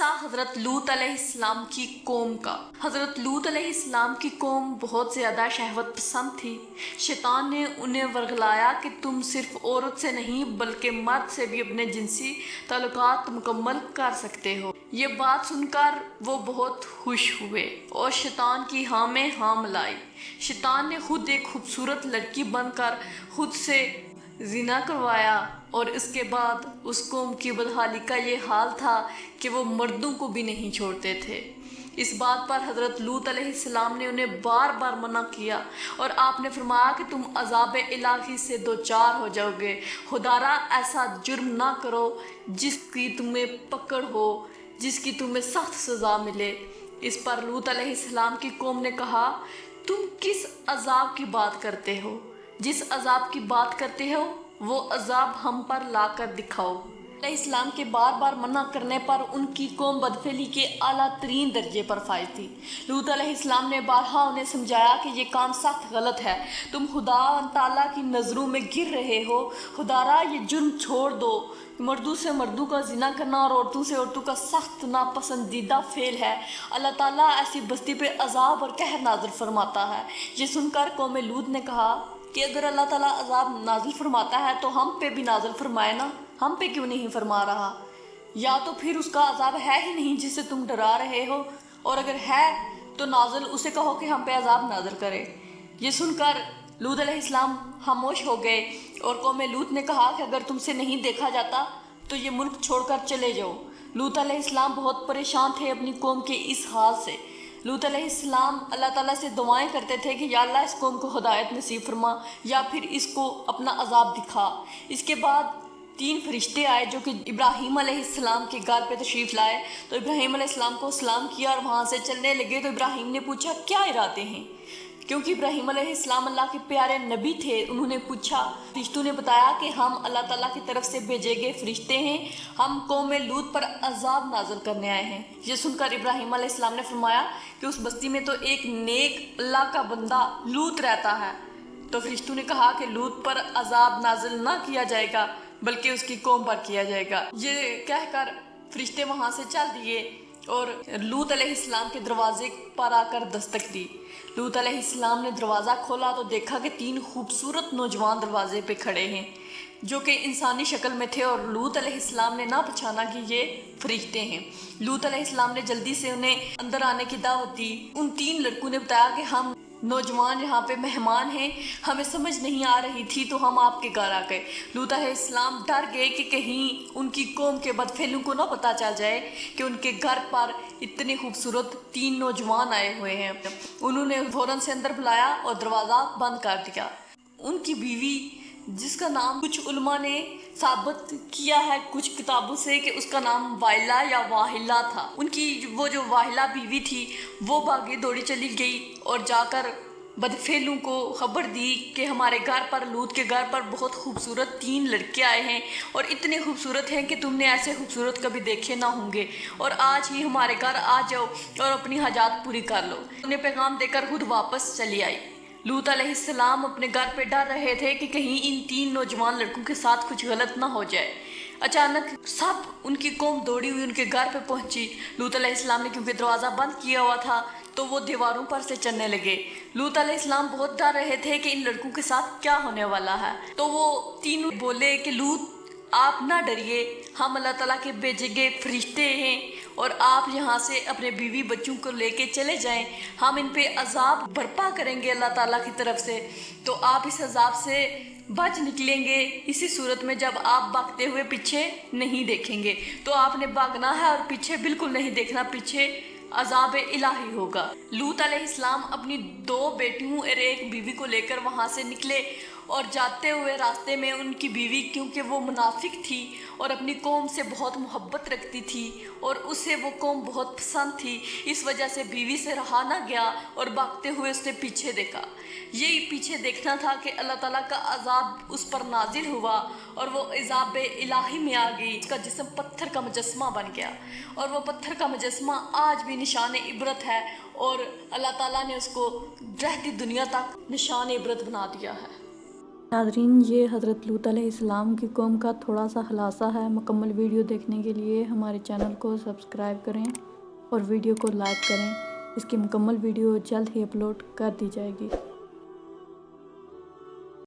قصہ حضرت لوط علیہ السلام کی قوم کا۔ حضرت لوط علیہ السلام کی قوم بہت زیادہ شہوت پسند تھی۔ شیطان نے انہیں ورغلایا کہ تم صرف عورت سے نہیں بلکہ مرد سے بھی اپنے جنسی تعلقات مکمل کر سکتے ہو۔ یہ بات سن کر وہ بہت خوش ہوئے اور شیطان کی ہاں میں ہاں ملائی۔ شیطان نے خود ایک خوبصورت لڑکی بن کر خود سے زنا کروایا اور اس کے بعد اس قوم کی بدحالی کا یہ حال تھا کہ وہ مردوں کو بھی نہیں چھوڑتے تھے۔ اس بات پر حضرت لوط علیہ السلام نے انہیں بار بار منع کیا اور آپ نے فرمایا کہ تم عذاب الہی سے دوچار ہو جاؤ گے۔ خدارا ایسا جرم نہ کرو جس کی تمہیں پکڑ ہو، جس کی تمہیں سخت سزا ملے۔ اس پر لوط علیہ السلام کی قوم نے کہا، تم کس عذاب کی بات کرتے ہو؟ جس عذاب کی بات کرتے ہو وہ عذاب ہم پر لا کر دکھاؤ۔ علیہ السلام کے بار بار منع کرنے پر ان کی قوم بدفعلی کے اعلیٰ ترین درجے پر فائز تھی۔ لوط علیہ السلام نے بارہا انہیں سمجھایا کہ یہ کام سخت غلط ہے، تم خدا تعالیٰ کی نظروں میں گر رہے ہو۔ خدارا یہ جرم چھوڑ دو۔ مردوں سے مردوں کا زنا کرنا اور عورتوں سے عورتوں کا سخت ناپسندیدہ فعل ہے۔ اللہ تعالیٰ ایسی بستی پہ عذاب اور قہر نازل فرماتا ہے۔ یہ سن کر قوم لوط نے کہا کہ اگر اللہ تعالیٰ عذاب نازل فرماتا ہے تو ہم پہ بھی نازل فرمائے نا، ہم پہ کیوں نہیں فرما رہا؟ یا تو پھر اس کا عذاب ہے ہی نہیں جسے تم ڈرا رہے ہو، اور اگر ہے تو نازل اسے کہو کہ ہم پہ عذاب نازل کرے۔ یہ سن کر لوط علیہ السلام خاموش ہو گئے اور قوم لوط نے کہا کہ اگر تم سے نہیں دیکھا جاتا تو یہ ملک چھوڑ کر چلے جاؤ۔ لوط علیہ السلام بہت پریشان تھے اپنی قوم کے اس حال سے۔ لوط علیہ السلام اللہ تعالیٰ سے دعائیں کرتے تھے کہ یا اللہ اس قوم کو ہدایت نصیب فرما یا پھر اس کو اپنا عذاب دکھا۔ اس کے بعد 3 فرشتے آئے جو کہ ابراہیم علیہ السلام کے گھر پہ تشریف لائے تو ابراہیم علیہ السلام کو سلام کیا اور وہاں سے چلنے لگے تو ابراہیم نے پوچھا کیا ارادے ہیں؟ کیونکہ ابراہیم علیہ السلام اللہ کے پیارے نبی تھے، انہوں نے پوچھا۔ فرشتوں نے بتایا کہ ہم اللہ تعالیٰ کی طرف سے بھیجے گئے فرشتے ہیں، ہم قوم لوط پر عذاب نازل کرنے آئے ہیں۔ یہ سن کر ابراہیم علیہ السلام نے فرمایا کہ اس بستی میں تو ایک نیک اللہ کا بندہ لوط رہتا ہے۔ تو فرشتوں نے کہا کہ لوط پر عذاب نازل نہ کیا جائے گا بلکہ اس کی قوم پر کیا جائے گا۔ یہ کہہ کر فرشتے وہاں سے چل دیے اور لوط علیہ السلام کے دروازے پر آ کر دستک دی۔ لوط علیہ السلام نے دروازہ کھولا تو دیکھا کہ 3 خوبصورت نوجوان دروازے پہ کھڑے ہیں جو کہ انسانی شکل میں تھے، اور لوط علیہ السلام نے نہ پہچانا کہ یہ فرشتے ہیں۔ لوط علیہ السلام نے جلدی سے انہیں اندر آنے کی دعوت دی۔ ان 3 لڑکوں نے بتایا کہ ہم نوجوان یہاں پہ مہمان ہیں، ہمیں سمجھ نہیں آ رہی تھی تو ہم آپ کے گھر آ گئے۔ لوط علیہ السلام ڈر گئے کہ کہیں ان کی قوم کے بدفعلوں کو نہ پتہ چل جائے کہ ان کے گھر پر اتنے خوبصورت 3 نوجوان آئے ہوئے ہیں۔ انہوں نے فوراً سے اندر بلایا اور دروازہ بند کر دیا۔ ان کی بیوی جس کا نام کچھ علماء نے ثابت کیا ہے کچھ کتابوں سے کہ اس کا نام وائلہ یا واہلہ تھا، ان کی وہ جو واہلہ بیوی تھی وہ بھاگی دوڑی چلی گئی اور جا کر بدفعلوں کو خبر دی کہ ہمارے گھر پر، لوط کے گھر پر بہت خوبصورت 3 لڑکے آئے ہیں اور اتنے خوبصورت ہیں کہ تم نے ایسے خوبصورت کبھی دیکھے نہ ہوں گے، اور آج ہی ہمارے گھر آ جاؤ اور اپنی حاجات پوری کر لو۔ انہیں پیغام دے کر خود واپس چلی آئی۔ لوط علیہ السلام اپنے گھر پہ ڈر رہے تھے کہ کہیں ان 3 نوجوان لڑکوں کے ساتھ کچھ غلط نہ ہو جائے۔ اچانک سب ان کی قوم دوڑی ہوئی ان کے گھر پہ پہنچی۔ لوط علیہ السلام نے کیونکہ دروازہ بند کیا ہوا تھا تو وہ دیواروں پر سے چڑھنے لگے۔ لوط علیہ السلام بہت ڈر رہے تھے کہ ان لڑکوں کے ساتھ کیا ہونے والا ہے، تو وہ تینوں بولے کہ لوط آپ نہ ڈریے، ہم اللہ تعالیٰ کے بھیجے گئے فرشتے ہیں اور آپ یہاں سے اپنے بیوی بچوں کو لے کے چلے جائیں، ہم ان پہ عذاب برپا کریں گے اللہ تعالیٰ کی طرف سے، تو آپ اس عذاب سے بچ نکلیں گے اسی صورت میں جب آپ بھاگتے ہوئے پیچھے نہیں دیکھیں گے۔ تو آپ نے بھاگنا ہے اور پیچھے بالکل نہیں دیکھنا، پیچھے عذاب الہی ہوگا۔ لوط علیہ السلام اپنی 2 بیٹیوں اور 1 بیوی کو لے کر وہاں سے نکلے اور جاتے ہوئے راستے میں ان کی بیوی، کیونکہ وہ منافق تھی اور اپنی قوم سے بہت محبت رکھتی تھی اور اسے وہ قوم بہت پسند تھی، اس وجہ سے بیوی سے رہا نہ گیا اور بھاگتے ہوئے اس نے پیچھے دیکھا۔ یہی پیچھے دیکھنا تھا کہ اللہ تعالیٰ کا عذاب اس پر نازل ہوا اور وہ عذاب الہی میں آ گئی۔ اس کا جسم پتھر کا مجسمہ بن گیا اور وہ پتھر کا مجسمہ آج بھی نشان عبرت ہے، اور اللہ تعالیٰ نے اس کو رہتی دنیا تک نشان عبرت بنا دیا ہے۔ ناظرین، یہ حضرت لوط علیہ السلام کی قوم کا تھوڑا سا خلاصہ ہے۔ مکمل ویڈیو دیکھنے کے لیے ہمارے چینل کو سبسکرائب کریں اور ویڈیو کو لائک کریں۔ اس کی مکمل ویڈیو جلد ہی اپلوڈ کر دی جائے گی۔